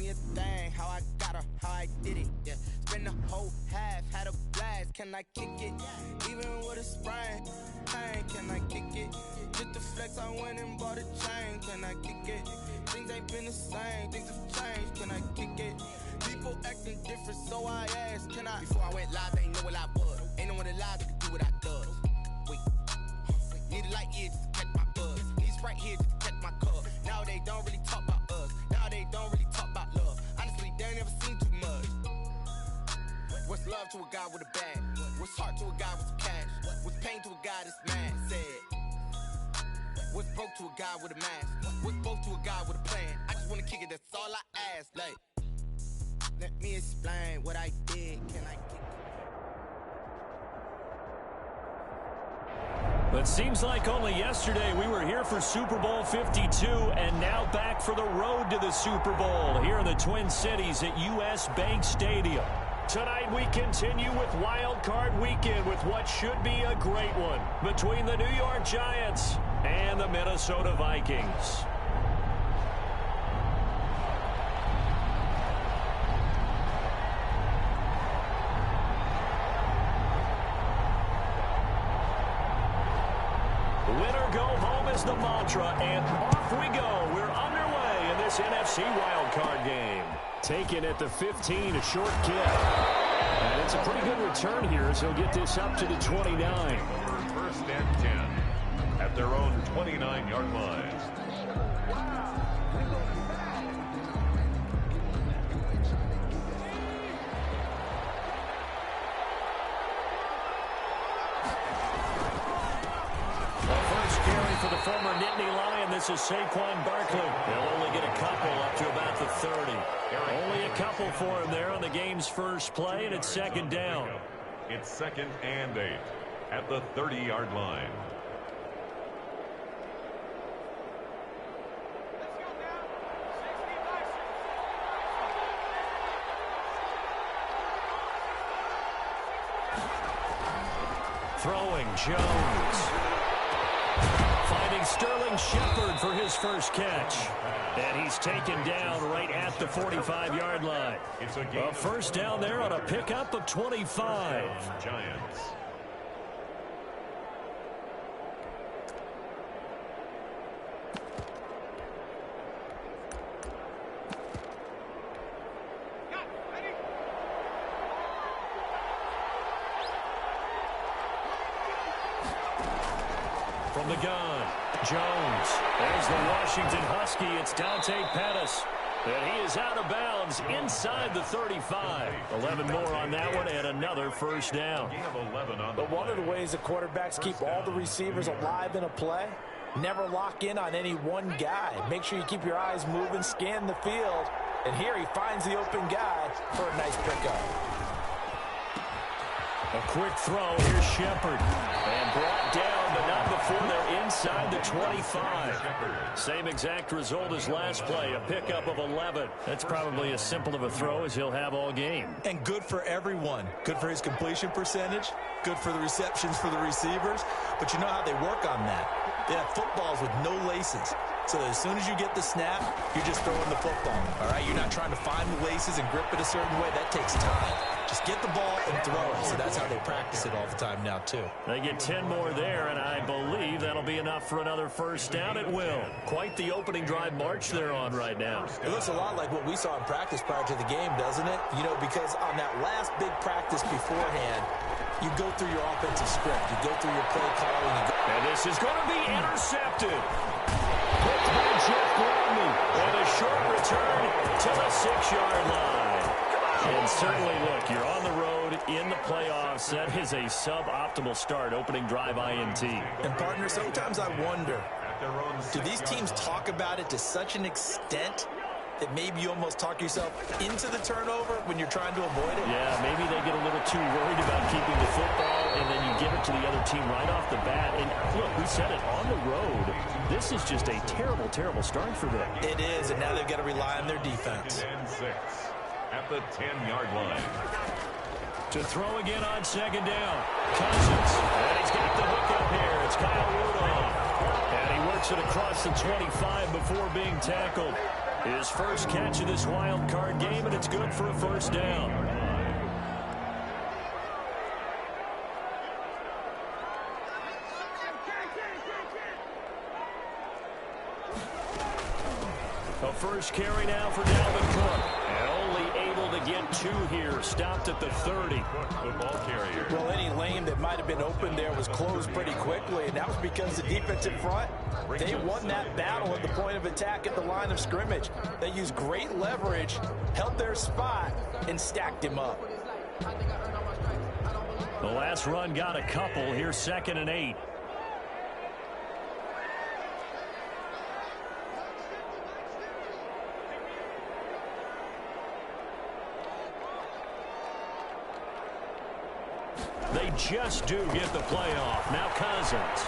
me a thing, how I got her, how I did it, yeah. Spend the whole half, had a blast, can I kick it? Even with a sprain, pain, can I kick it? Just to flex, I went and bought a chain, can I kick it? Things ain't been the same, things have changed, can I kick it? People acting different, so I asked, can I? Before I went live, they ain't know what I was. Ain't no one alive that could do what I does. Wait, need a light here just to catch my buzz. Need Sprite here just to catch my cup. Now they don't really talk about us. Now they don't really talk about love. Honestly, they ain't never seen too much. What's love to a guy with a bag? What's heart to a guy with some cash? What's pain to a guy that's mad? Said. What's broke to a guy with a mask? What's both to a guy with a plan? I just wanna kick it, that's all I ask. Like, let me explain what I did. Can I kick it? But seems like only yesterday we were here for Super Bowl 52 and now back for the road to the Super Bowl here in the Twin Cities at US Bank Stadium. Tonight we continue with Wild Card Weekend with what should be a great one between the New York Giants and the Minnesota Vikings. Winner go home is the mantra, and off we go. We're underway in this NFC wildcard game. Taken at the 15, a short kick. And it's a pretty good return here as he'll get this up to the 29. First and 10 at their own 29-yard line. For the former Nittany Lion, this is Saquon Barkley. He'll only get a couple up to about the 30. Only a couple for him there on the game's first play, and it's second down. It's 2nd and 8 at the 30-yard line. Throwing Jones. Finding Sterling Shepard for his first catch. And he's taken down right at the 45-yard line. It's a first down there on a pickup of 25. Giants. From the gun, Jones. There's the Washington Husky. It's Dante Pettis. And he is out of bounds inside the 35. 11 more on that one and another first down. But one of the ways the quarterbacks keep all the receivers alive in a play, never lock in on any one guy. Make sure you keep your eyes moving, scan the field. And here he finds the open guy for a nice pickup. A quick throw. Here's Shepard. And brought down, but not before they're inside the 25. Same exact result as last play, a pickup of 11. That's probably as simple of a throw as he'll have all game. And good for everyone. Good for his completion percentage. Good for the receptions for the receivers. But you know how they work on that. They have footballs with no laces. So as soon as you get the snap, you're just throwing the football. All right, you're not trying to find the laces and grip it a certain way. That takes time. Just get the ball and throw it. So that's how they practice it all the time now, too. They get 10 more there, and I believe that'll be enough for another first down. It will. Quite the opening drive march they're on right now. It looks a lot like what we saw in practice prior to the game, doesn't it? You know, because on that last big practice beforehand, you go through your offensive script. You go through your play calling. And this is going to be intercepted. Picked by Jeff Gladney. And a short return to the 6-yard line. And certainly, look, you're on the road in the playoffs. That is a suboptimal start, opening drive INT. And, partner, sometimes I wonder, do these teams talk about it to such an extent that maybe you almost talk yourself into the turnover when you're trying to avoid it? Yeah, maybe they get a little too worried about keeping the football, and then you give it to the other team right off the bat. And, look, we said it, on the road, this is just a terrible, terrible start for them. It is, and now they've got to rely on their defense. And 6 at the 10-yard line. To throw again on second down. Cousins. And he's got the hook up here. It's Kyle Rudolph. And he works it across the 25 before being tackled. His first catch of this wild card game, and it's good for a first down. A first carry now for Dalvin Cook. And only able to get 2 here. Stopped at the 30. The ball carrier. Well, any lane that might have been open there was closed pretty quickly, and that was because the defensive front, they won that battle at the point of attack at the line of scrimmage. They used great leverage, held their spot, and stacked him up. The last run got a couple. Here's 2nd and 8. They just do get the playoff. Now Cousins.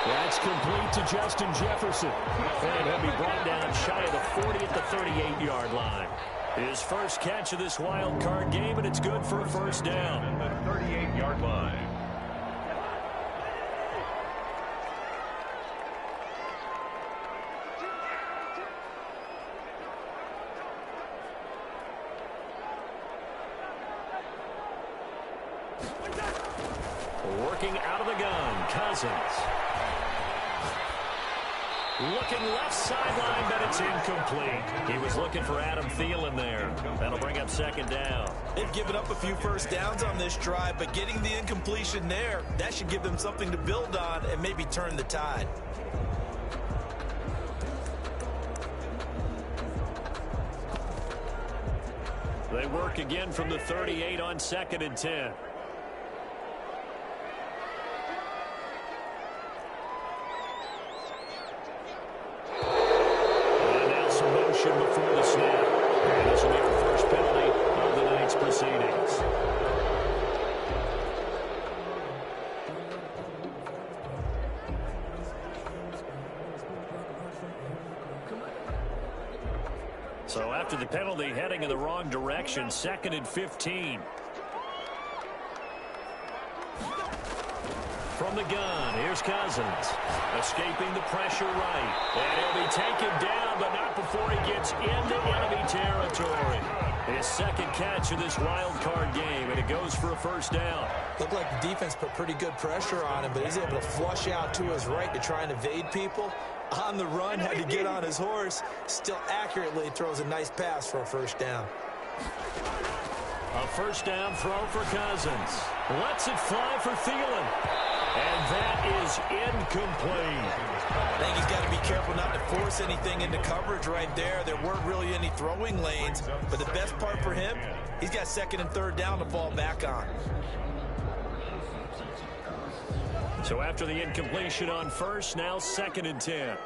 That's complete to Justin Jefferson. And he'll be brought down shy of the 40 at the 38-yard line. His first catch of this wild card game, and it's good for a first down. At the 38-yard line. Working out of the gun, Cousins. Looking left sideline, but it's incomplete. He was looking for Adam Thielen there. That'll bring up 2nd down. They've given up a few first downs on this drive, but getting the incompletion there, that should give them something to build on and maybe turn the tide. They work again from the 38 on 2nd and 10. Before the snap. And this will be the first penalty of the night's proceedings. So after the penalty, heading in the wrong direction, 2nd and 15. From the gun, here's Cousins. Escaping the pressure right. And he'll be taken down, but not before he gets into enemy territory. His 2nd catch of this wild card game, and it goes for a first down. Looked like the defense put pretty good pressure on him, but he's able to flush out to his right to try and evade people. On the run, had to get on his horse. Still accurately throws a nice pass for a first down. A first down throw for Cousins. Lets it fly for Thielen. And that is incomplete. I think he's got to be careful not to force anything into coverage right there. There weren't really any throwing lanes, but the best part for him, he's got 2nd and 3rd down to fall back on. So after the incompletion on first, now 2nd and 10.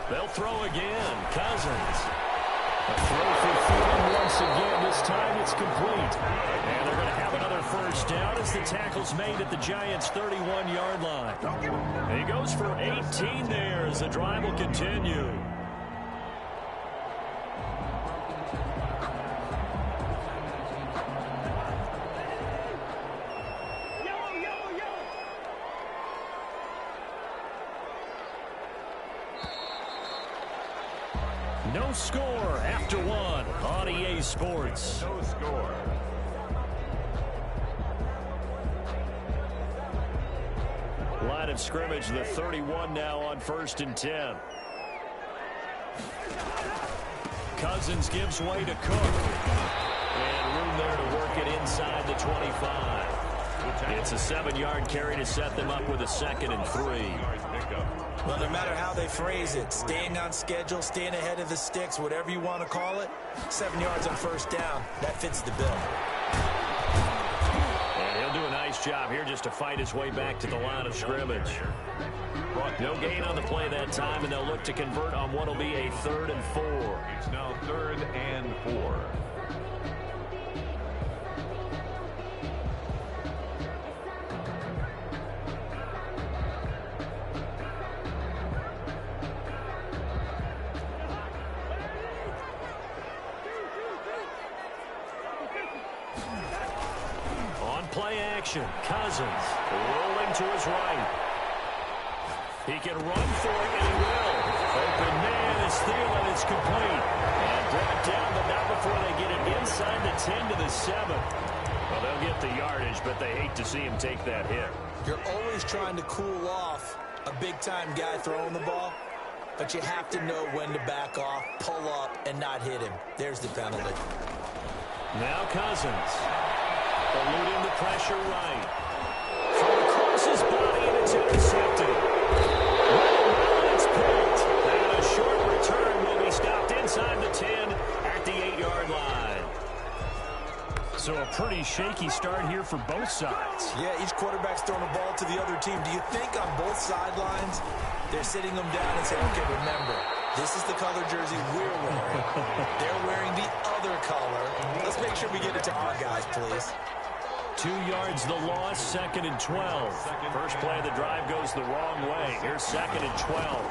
They'll throw again. Cousins. A throw for Thielen once again. This time it's complete. And they're going to have another first down as the tackle's made at the Giants' 31-yard line. He goes for 18 there as the drive will continue. No score after 1 on EA Sports. No score. Line of scrimmage, the 31 now on 1st and 10. Cousins gives way to Cook. And room there to work it inside the 25. It's a 7-yard carry to set them up with a 2nd and 3. Well, no matter how they phrase it, staying on schedule, staying ahead of the sticks, whatever you want to call it, 7 yards on first down, that fits the bill. And he'll do a nice job here just to fight his way back to the line of scrimmage. No gain on the play that time, and they'll look to convert on what will be a 3rd and 4. It's now 3rd and 4. On play action, Cousins rolling to his right. He can run for it, and he will. Open man is Thielen. It's complete. And brought down, but not before they get it inside the 10 to the 7. Well, they'll get the yardage, but they hate to see him take that hit. You're always trying to cool off a big-time guy throwing the ball, but you have to know when to back off, pull up, and not hit him. There's the penalty. Now Cousins. Eluding the pressure right. From across his body, and it's intercepted. Well, it's picked. And a short return will be stopped inside the 10 at the 8-yard line. So a pretty shaky start here for both sides. Yeah, each quarterback's throwing the ball to the other team. Do you think on both sidelines they're sitting them down and saying, okay, remember, this is the color jersey we're wearing. They're wearing the other color. Let's make sure we get it to our guys, please. 2 yards the loss, 2nd and 12. First play of the drive goes the wrong way. Here's 2nd and 12.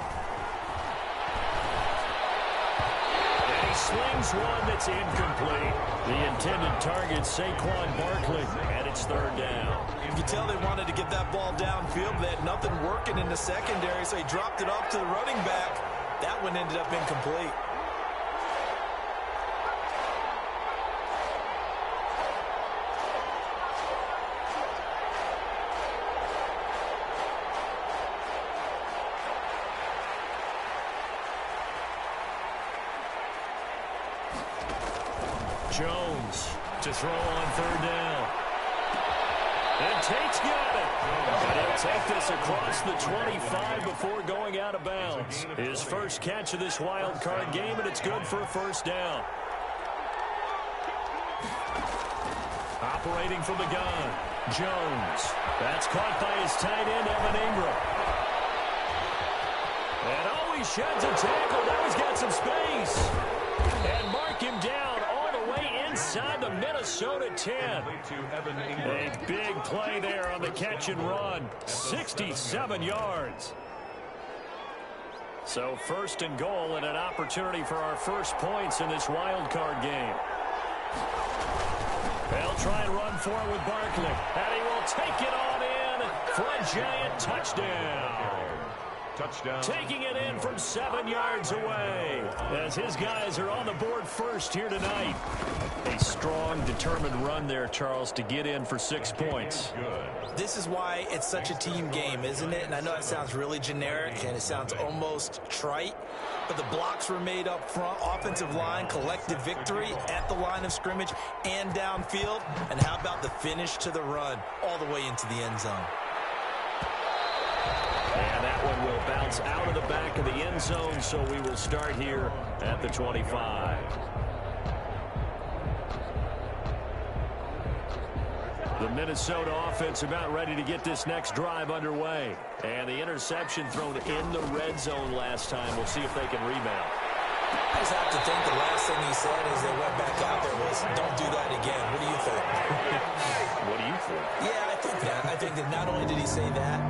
And he slings one that's incomplete. The intended target, Saquon Barkley, and it's 3rd down. You can tell they wanted to get that ball downfield. They had nothing working in the secondary, so he dropped it off to the running back. That one ended up incomplete. Jones to throw on 3rd down. And Tate's got it. And he'll take this across the 25 before going out of bounds. His first catch of this wild card game, and it's good for a 1st down. Operating from the gun, Jones. That's caught by his tight end, Evan Ingram. And oh, he sheds a tackle. Now he's got some space. And mark him down all the way inside the Minnesota 10. A big play there on the catch and run. 67 yards. So 1st and goal and an opportunity for our first points in this wild card game. They'll try and run for it with Barkley. And he will take it on in for a giant touchdown. Taking it in from 7 yards away as his guys are on the board first here tonight. A strong, determined run there, Charles, to get in for 6 points. This is why it's such a team game, isn't it? And I know it sounds really generic and it sounds almost trite, but the blocks were made up front, offensive line, collective victory at the line of scrimmage and downfield. And how about the finish to the run all the way into the end zone? And that one will bounce out of the back of the end zone, so we will start here at the 25. The Minnesota offense about ready to get this next drive underway. And the interception thrown in the red zone last time. We'll see if they can rebound. I just have to think the last thing he said as they went back out there was, don't do that again. What do you think? What do you think? Yeah, I think that. I think that not only did he say that,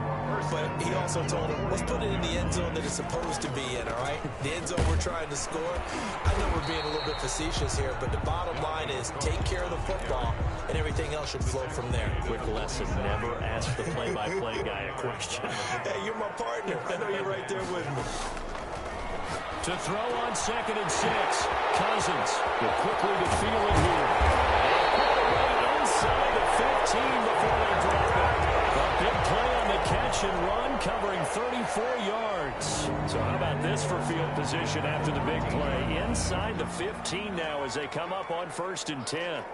but he also told him, let's put it in the end zone that it's supposed to be in, all right? The end zone we're trying to score. I know we're being a little bit facetious here, but the bottom line is take care of the football, and everything else should flow from there. Quick lesson, never ask the play-by-play guy a question. Hey, you're my partner. I know you're right there with me. To throw on 2nd and 6. Cousins will quickly to Thielen here. Right inside the 15 before they drop it. A big play on the catch and run, covering 34 yards. So how about this for field position after the big play? Inside the 15 now as they come up on 1st and 10.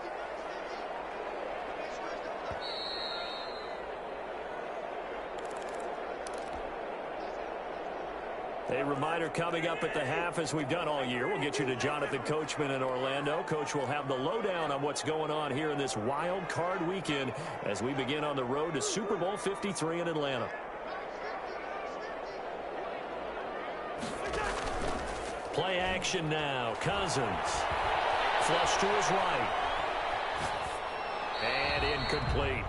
A reminder coming up at the half, as we've done all year. We'll get you to Jonathan Coachman in Orlando. Coach will have the lowdown on what's going on here in this wild card weekend as we begin on the road to Super Bowl 53 in Atlanta. Play action now. Cousins. Flush to his right. And incomplete.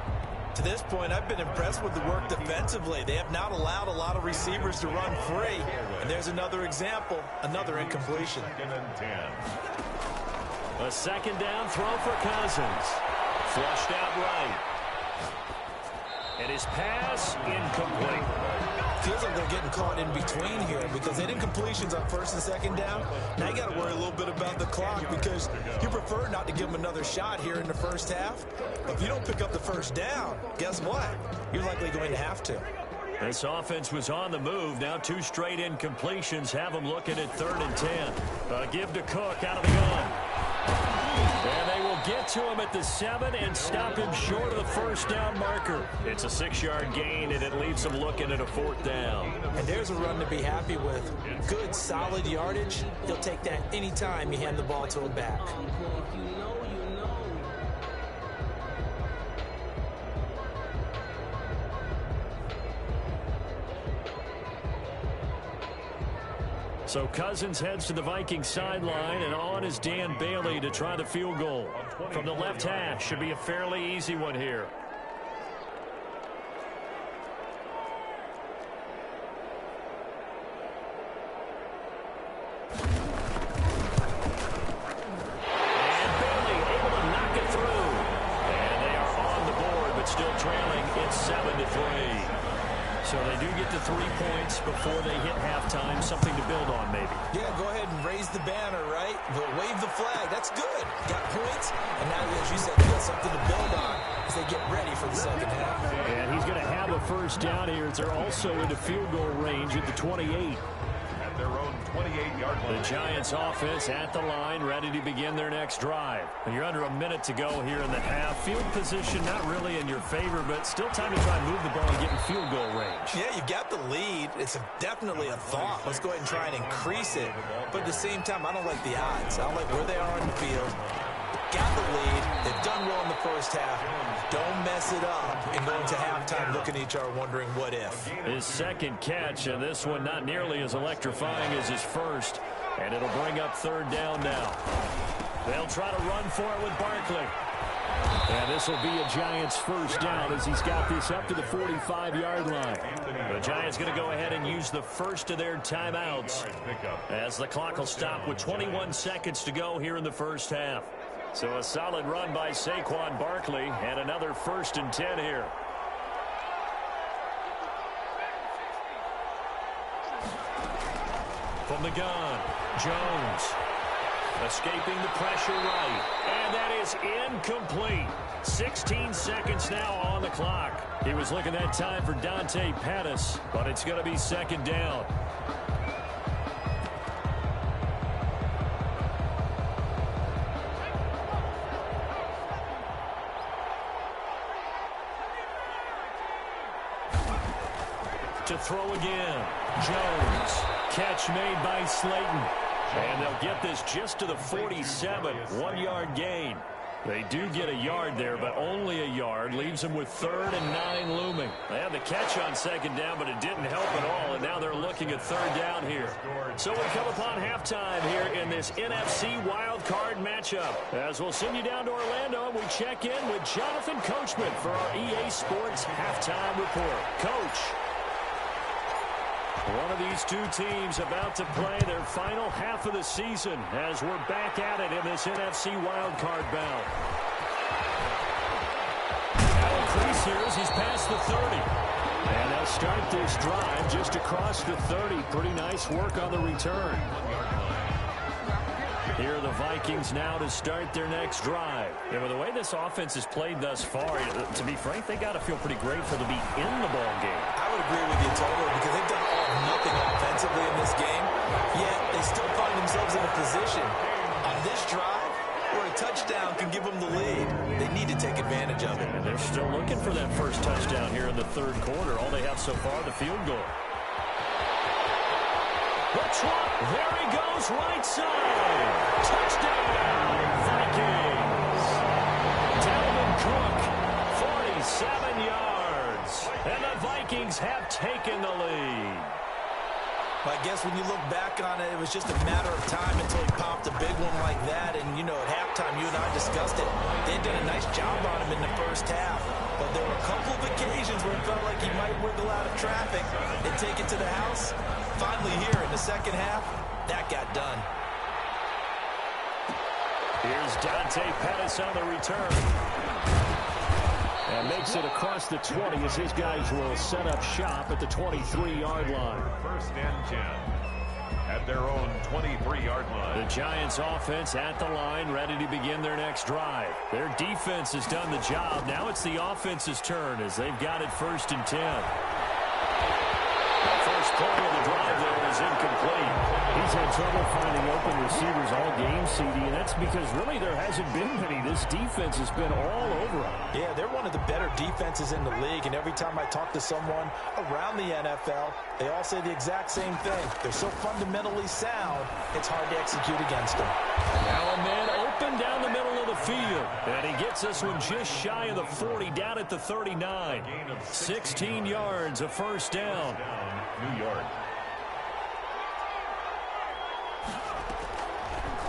To this point, I've been impressed with the work defensively. They have not allowed a lot of receivers to run free. And there's another example, another incompletion. A 2nd down throw for Cousins. Flushed out right. And his pass incomplete. Feels like they're getting caught in between here because they did completions on first and second down. Now you got to worry a little bit about the clock because you prefer not to give them another shot here in the first half. But if you don't pick up the first down, guess what? You're likely going to have to. This offense was on the move. Now 2 straight incompletions have them looking at 3rd and 10. Give to Cook out of the gun. And they will get to him at the 7 and stop him short of the first down marker. It's a 6-yard gain, and it leaves them looking at a 4th down. And there's a run to be happy with. Good, solid yardage. He'll take that anytime you hand the ball to a back. So Cousins heads to the Vikings sideline, and on is Dan Bailey to try the field goal. From the left hash, should be a fairly easy one here. And Bailey able to knock it through. And they are on the board, but still trailing. It's 7-3. So they do get to 3 points before they hit halftime, something to build on maybe. Yeah, go ahead and raise the banner, right? But wave the flag. That's good. Got points, and now, as you said, they got something to build on as they get ready for the second half. And he's going to have a first down here. They're also into field goal range at the 28. At their own 28-yard line. The Giants offense at the line, ready to begin their next drive. And you're under a minute to go here in the half. Field position not really in your favor, but still time to try and move the ball and get in field goal range. Yeah, you've got the lead. It's definitely a thought. Let's go ahead and try and increase it. But at the same time, I don't like the odds. I don't like where they are on the field. Got the lead. They've done well in the first half. Don't mess it up and go into halftime looking at each other wondering what if. His second catch, and this one not nearly as electrifying as his first. And it'll bring up 3rd down now. They'll try to run for it with Barkley. And this will be a Giants first down as he's got this up to the 45-yard line. The Giants going to go ahead and use the first of their timeouts as the clock will stop with 21 seconds to go here in the first half. So a solid run by Saquon Barkley and another 1st and 10 here. From the gun, Jones escaping the pressure right, and that is incomplete. 16 seconds now on the clock. He was looking that time for Dante Pettis, but it's going to be 2nd down. To throw again, Jones. Catch made by Slayton. And they'll get this just to the 47, 1-yard gain. They do get a yard there, but only a yard. Leaves them with 3rd and 9 looming. They had the catch on 2nd down, but it didn't help at all, and now they're looking at 3rd down here. So we come upon halftime here in this NFC wild card matchup. As we'll send you down to Orlando, and we check in with Jonathan Coachman for our EA Sports Halftime Report. Coach. One of these two teams about to play their final half of the season as we're back at it in this NFC wildcard bout. Now increase here as he's past the 30. And they'll start this drive just across the 30. Pretty nice work on the return. Here are the Vikings now to start their next drive. Yeah, but the way this offense has played thus far, to be frank, they got to feel pretty grateful to be in the ball game. I would agree with you totally because they've done all or nothing offensively in this game, yet they still find themselves in a position on this drive where a touchdown can give them the lead. They need to take advantage of it. And they're still looking for that first touchdown here in the 3rd quarter. All they have so far, the field goal. There he goes, right side. Touchdown, Vikings. Dalvin Cook, 47 yards. And the Vikings have taken the lead. I guess when you look back on it, it was just a matter of time until he popped a big one like that. And, you know, at halftime, you and I discussed it. They'd done a nice job on him in the first half. But there were a couple of occasions where it felt like he might wiggle out of traffic and take it to the house. Finally here in the second half, that got done. Here's Dante Pettis on the return. And makes it across the 20 as his guys will set up shop at the 23-yard line. First and 10 at their own 23-yard line. The Giants offense at the line, ready to begin their next drive. Their defense has done the job. Now it's the offense's turn as they've got it 1st and 10. The first play of the drive there is incomplete. He's had trouble finding open receivers all game, CD, and that's because really there hasn't been many. This defense has been all over them. Yeah, they're one of the better defenses in the league, and every time I talk to someone around the NFL, they all say the exact same thing. They're so fundamentally sound, it's hard to execute against them. Now a man open down the middle of the field, and he gets this one just shy of the 40, down at the 39. 16 yards, a first down. New York.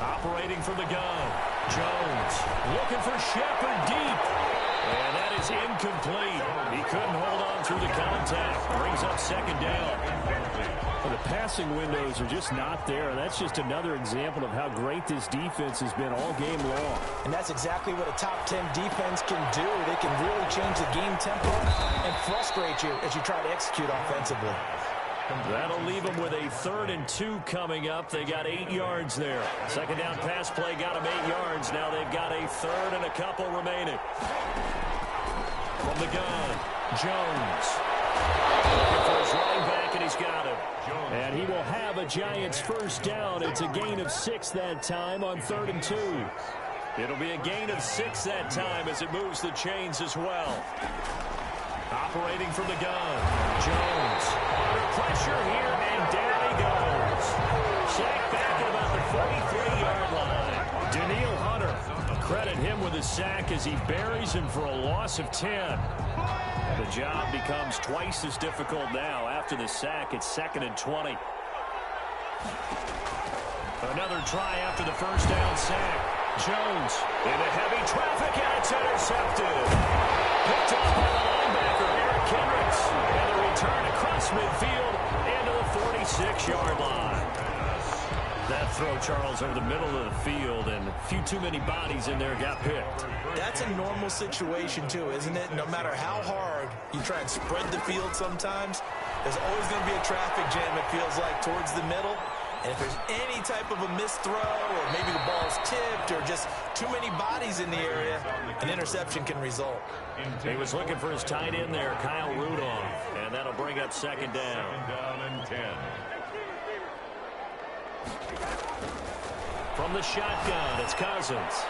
Operating from the gun, Jones looking for Shepard deep. And that is incomplete. He couldn't hold on through the contact. Brings up 2nd down. Well, the passing windows are just not there. That's just another example of how great this defense has been all game long. And that's exactly what a top 10 defense can do. They can really change the game tempo and frustrate you as you try to execute offensively. That'll leave them with a 3rd and 2 coming up. They got 8 yards there. 2nd down pass play got them 8 yards. Now they've got a 3rd and a couple remaining. From the gun, Jones. Looking for his running back, and he's got him. And he will have a Giants first down. It's a gain of 6 that time on 3rd and 2. It'll be a gain of 6 that time as it moves the chains as well. Operating from the gun, Jones. Under pressure here, and down he goes. Sacked back at about the 43-yard line. Daniil Hunter, credit him with a sack as he buries him for a loss of 10. The job becomes twice as difficult now. After the sack, it's 2nd and 20. Another try after the first down sack. Jones into heavy traffic, and it's intercepted. Picked up by the linebacker, Eric Kendricks. And a return across midfield into the 46-yard line. That throw, Charles, over the middle of the field, and a few too many bodies in there got picked. That's a normal situation, too, isn't it? No matter how hard you try and spread the field sometimes, there's always going to be a traffic jam, it feels like, towards the middle. And if there's any type of a missed throw, or maybe the ball's tipped, or just too many bodies in the area, an interception can result. He was looking for his tight end there, Kyle Rudolph, and that'll bring up 2nd down. 2nd down and 10. From the shotgun, it's Cousins.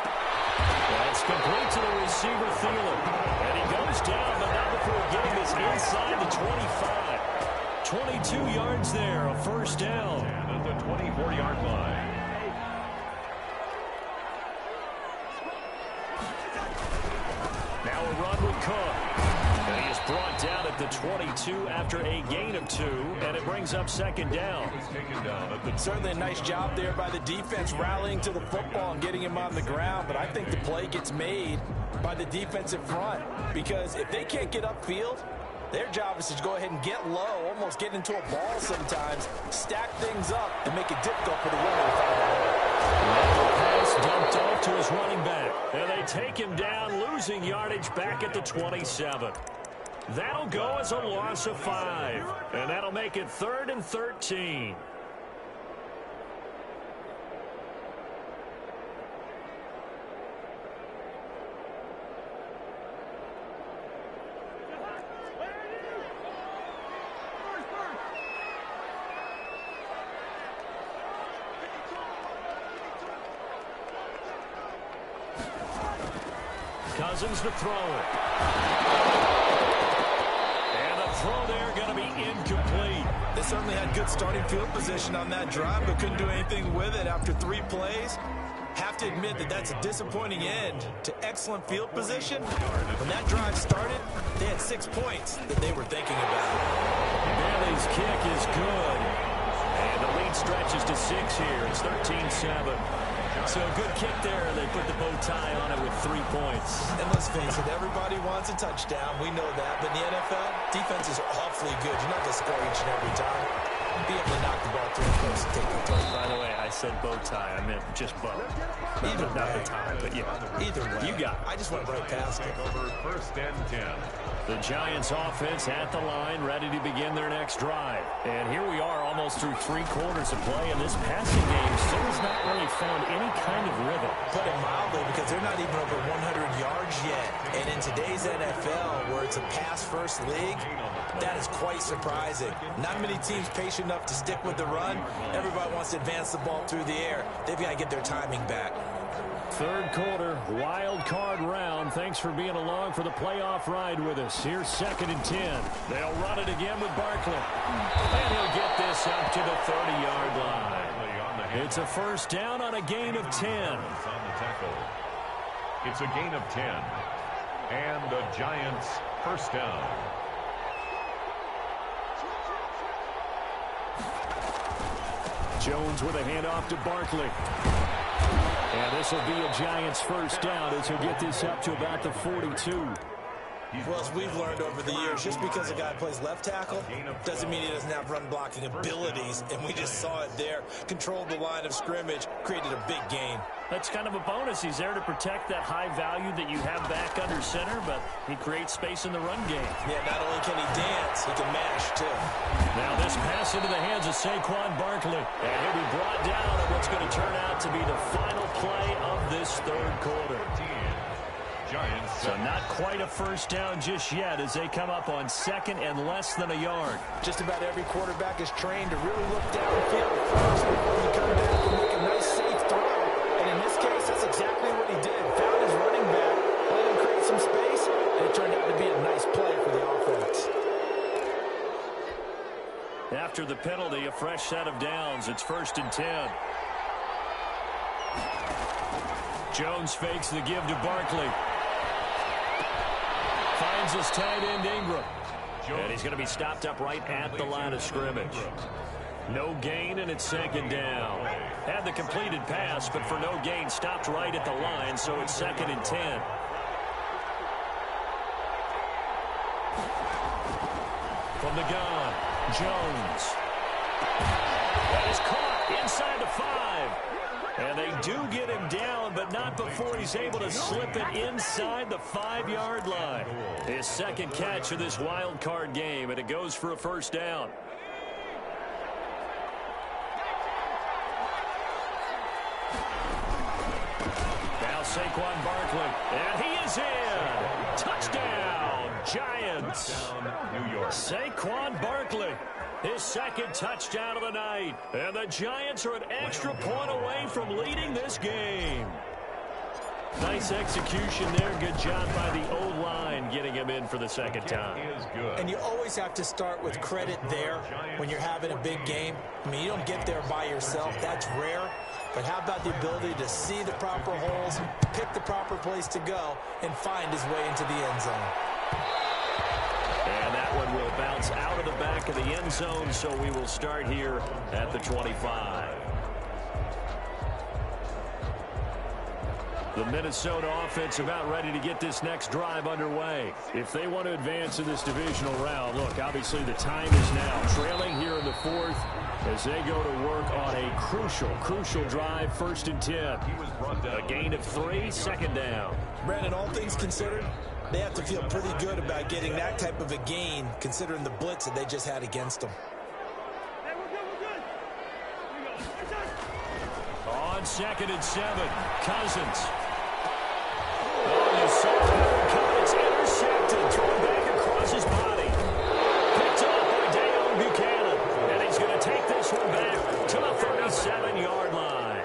That's complete to the receiver, Thielen. And he goes down, but not before getting this inside the 25. 22 yards there, a first down. And at the 24-yard line. Now a run with Cook. And he is brought down at the 22 after a gain of 2, and it brings up 2nd down. Certainly a nice job there by the defense rallying to the football and getting him on the ground, but I think the play gets made by the defensive front, because if they can't get upfield, their job is to go ahead and get low, almost get into a ball sometimes, stack things up, and make it difficult for the runner to find out. Pass dumped off to his running back. And they take him down, losing yardage back at the 27. That'll go as a loss of 5. And that'll make it 3rd and 13. Cousins to throw it. And the throw there going to be incomplete. They certainly had good starting field position on that drive, but couldn't do anything with it after 3 plays. Have to admit that that's a disappointing end to excellent field position. When that drive started, they had 6 points that they were thinking about. Bailey's kick is good. And the lead stretches to 6 here. It's 13-7. So a good kick there. They put the bow tie on it with 3 points. And let's face it, everybody wants a touchdown. We know that. But in the NFL, defense is awfully good. You're not going to score each and every time. Be able to knock the ball through the post and take the touchdown. By the way, I I said bow tie. I meant just bow. Either not way. the tie, but yeah. Either way. You got it. I just went right past it. Over 1st and 10. The Giants offense at the line, ready to begin their next drive. And here we are almost through 3 quarters of play, and this passing game still has not really found any kind of rhythm. Put it mildly, because they're not even over 100 yards yet. And in today's NFL, where it's a pass-first league, that is quite surprising. Not many teams patient enough to stick with the run. Everybody wants to advance the ball through the air. They've got to get their timing back. 3rd quarter, wild card round. Thanks for being along for the playoff ride with us. Here's 2nd and 10. They'll run it again with Barkley. And he'll get this up to the 30-yard line. It's a 1st down on a gain of 10. On the tackle. It's a gain of 10. And the Giants 1st down. Jones with a handoff to Barkley. And this will be a Giants 1st down as he'll get this up to about the 42. Well, as we've learned over the years, just because a guy plays left tackle doesn't mean he doesn't have run-blocking abilities, and we just saw it there. Controlled the line of scrimmage, created a big gain. That's kind of a bonus. He's there to protect that high value that you have back under center, but he creates space in the run game. Yeah, not only can he dance, he can mash, too. Now this pass into the hands of Saquon Barkley. And he'll be brought down on what's going to turn out to be the final play of this 3rd quarter. Giants. So not quite a 1st down just yet as they come up on 2nd and less than a yard. Just about every quarterback is trained to really look downfield first before you come back and make a nice, safe throw. And in this case, that's exactly what he did. Found his running back, let him create some space, and it turned out to be a nice play for the offense. After the penalty, a fresh set of downs. It's 1st and 10. Jones fakes the give to Barkley. Finds his tight end Ingram. And he's going to be stopped up right at the line of scrimmage. No gain, and it's 2nd down. Had the completed pass, but for no gain, stopped right at the line, so it's 2nd and 10. From the gun, Jones. That is caught inside the 5. And they do get him down, but not before he's able to slip it inside the 5-yard line. His 2nd catch of this wild card game, and it goes for a 1st down. Now Saquon Barkley, and he is in. Touchdown, Giants. New York. Saquon Barkley. His 2nd touchdown of the night. And the Giants are an extra point away from leading this game. Nice execution there. Good job by the O-line getting him in for the 2nd time. And you always have to start with credit there when you're having a big game. I mean, you don't get there by yourself. That's rare. But how about the ability to see the proper holes, pick the proper place to go, and find his way into the end zone? And that one will bounce out of the back of the end zone, so we will start here at the 25. The Minnesota offense about ready to get this next drive underway. If they want to advance in this divisional round, look, obviously the time is now. Trailing here in the 4th as they go to work on a crucial drive, 1st and 10. A gain of 3, 2nd down. Brandon, all things considered, they have to feel pretty good about getting that type of a gain, considering the blitz that they just had against them. On 2nd and 7, Cousins. Oh, you saw that coming. It's intercepted. Thrown back across his body. Picked up by Dale Buchanan. And he's going to take this one back to the 37-yard line.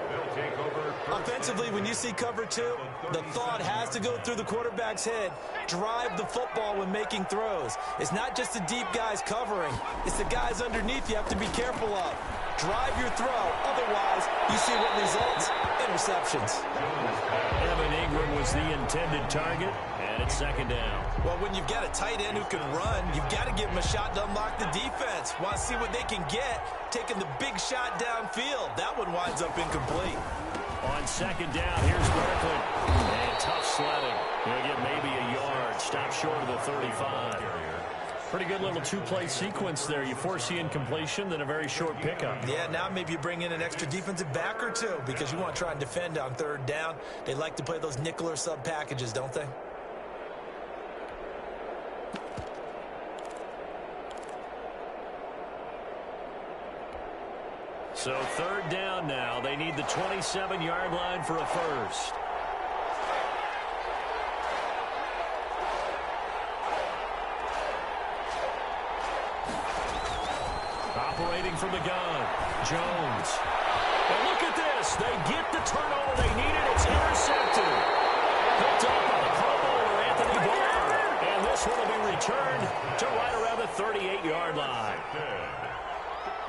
Offensively, when you see cover 2, the thought has to go through the quarterback's head. Drive the football when making throws. It's not just the deep guys covering. It's the guys underneath you have to be careful of. Drive your throw. Otherwise, you see what results? Interceptions. Evan Ingram was the intended target, and it's 2nd down. Well, when you've got a tight end who can run, you've got to give him a shot to unlock the defense. Want to see what they can get, taking the big shot downfield. That one winds up incomplete. On 2nd down, here's Barkley. And tough sledding. He'll get maybe a yard. Stop short of the 35. Pretty good little two-play sequence there. You force the incompletion, then a very short pickup. Yeah, now maybe you bring in an extra defensive back or two because you want to try and defend on third down. They like to play those nickel or sub packages, don't they? So third down now. They need the 27-yard line for a first. Operating from the gun, Jones. And look at this. They get the turnover they needed. It's intercepted. Picked up by the Pro Bowler, Anthony Barr. And this one will be returned to right around the 38-yard line.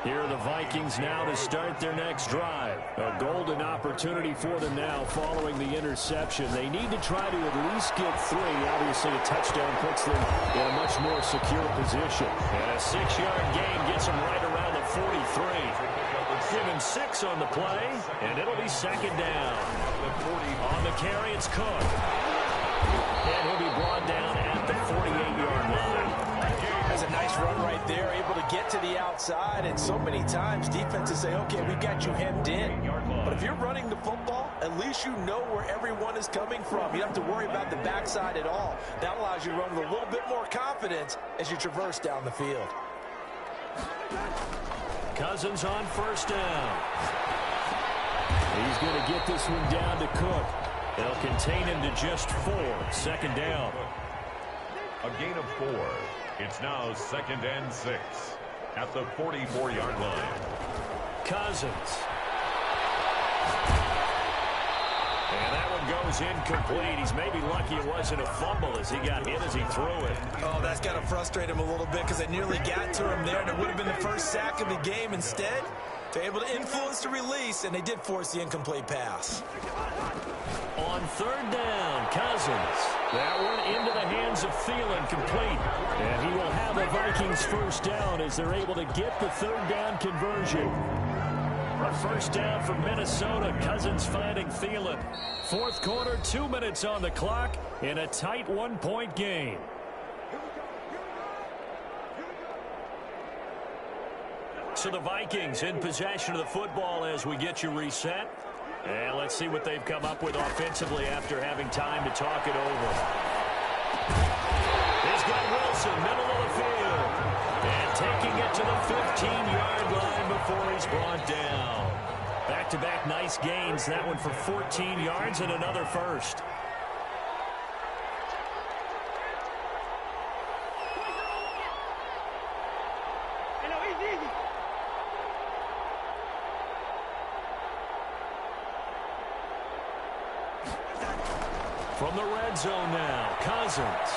Here are the Vikings now to start their next drive. A golden opportunity for them now following the interception. They need to try to at least get 3. Obviously, a touchdown puts them in a much more secure position. And a 6-yard gain gets them right around the 43. Given 6 on the play, and it'll be second down. On the carry, it's Cook. And he'll be brought down at the 48-yard line. That's a nice run right there, able to get to the outside, and so many times defenses say, okay, we've got you hemmed in. But if you're running the football, at least you know where everyone is coming from. You don't have to worry about the backside at all. That allows you to run with a little bit more confidence as you traverse down the field. Cousins on first down. He's going to get this one down to Cook. They'll contain him to just 4. Second down. A gain of 4. It's now 2nd and 6 at the 44-yard line. Cousins. And that one goes incomplete. He's maybe lucky it wasn't a fumble as he got hit as he threw it. Oh, that's got to frustrate him a little bit because they nearly got to him there, and it would have been the first sack of the game. Instead, they're able to influence the release, and they did force the incomplete pass. On third down, Cousins. That one into the hands of Thielen, complete. And he will have the Vikings first down as they're able to get the third down conversion. A first down for Minnesota. Cousins finding Thielen. Fourth quarter, 2 minutes on the clock in a tight 1-point game. So the Vikings in possession of the football as we get you reset. And let's see what they've come up with offensively after having time to talk it over. He's got Wilson, middle of the field. And taking it to the 15-yard line before he's brought down. Back-to-back nice gains. That one for 14 yards and another first. From the red zone now, Cousins.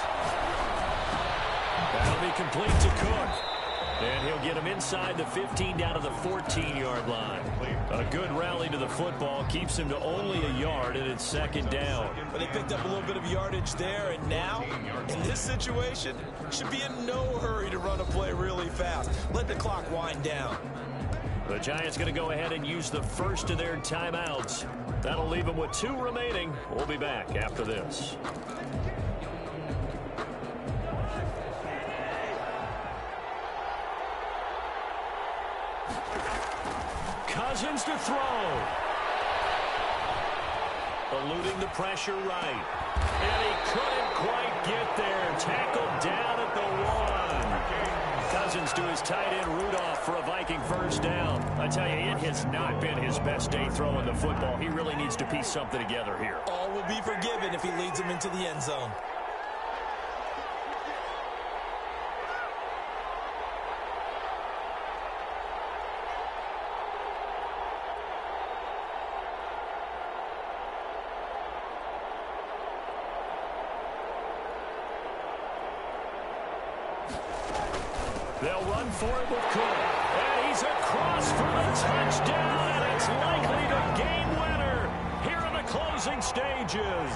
That'll be complete to Cook. And he'll get him inside the 15 down to the 14-yard line. A good rally to the football keeps him to only a yard, and it's second down. But they picked up a little bit of yardage there, and now, in this situation, should be in no hurry to run a play really fast. Let the clock wind down. The Giants going to go ahead and use the first of their timeouts. That'll leave them with 2 remaining. We'll be back after this. Cousins to throw. Eluding the pressure right. And he couldn't quite get there. Tackled down at the 1. Cousins to his tight end Rudolph for a Viking first down. I tell you, it has not been his best day throwing the football. He really needs to piece something together here. All will be forgiven if he leads them into the end zone. They'll run for it with Cook. And he's across for the touchdown, and it's likely the game winner here in the closing stages.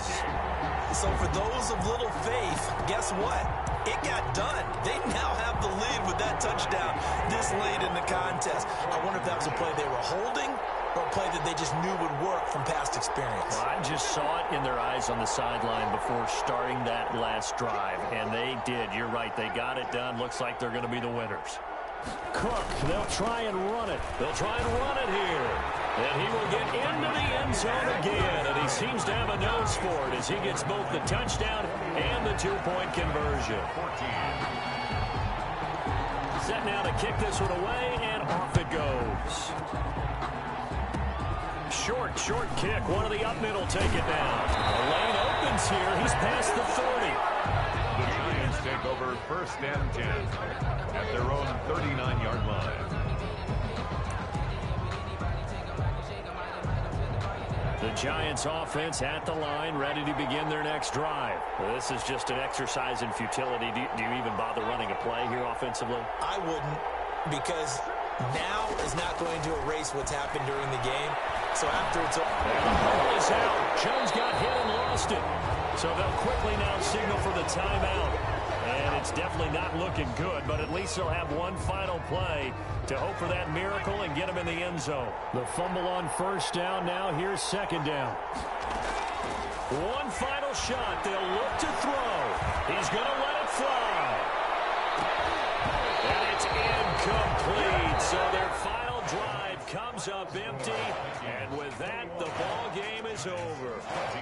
So for those of little faith, guess what? It got done. They now have the lead with that touchdown this late in the contest. I wonder if that was a play they were holding or a play that they just knew would work from past experience? Well, I just saw it in their eyes on the sideline before starting that last drive, and they did. You're right. They got it done. Looks like they're going to be the winners. Cook, they'll try and run it. They'll try and run it here. And he will get into the end zone again, and he seems to have a nose for it as he gets both the touchdown and the two-point conversion. Set now to kick this one away, and off it goes. Short kick. One of the up middle take it down. The lane opens here. He's past the 30. The Giants take over 1st and 10 at their own 39-yard line. The Giants offense at the line, ready to begin their next drive. Well, this is just an exercise in futility. Do you even bother running a play here offensively? I wouldn't, because now is not going to erase what's happened during the game. So after it's over. And the ball is out. Jones got hit and lost it. So they'll quickly now signal for the timeout. And it's definitely not looking good, but at least they'll have one final play to hope for that miracle and get him in the end zone. The fumble on first down. Now here's second down. One final shot. They'll look to throw. He's going to let it fly. And it's incomplete. So their final drive comes up empty. And with that, the ball game is over.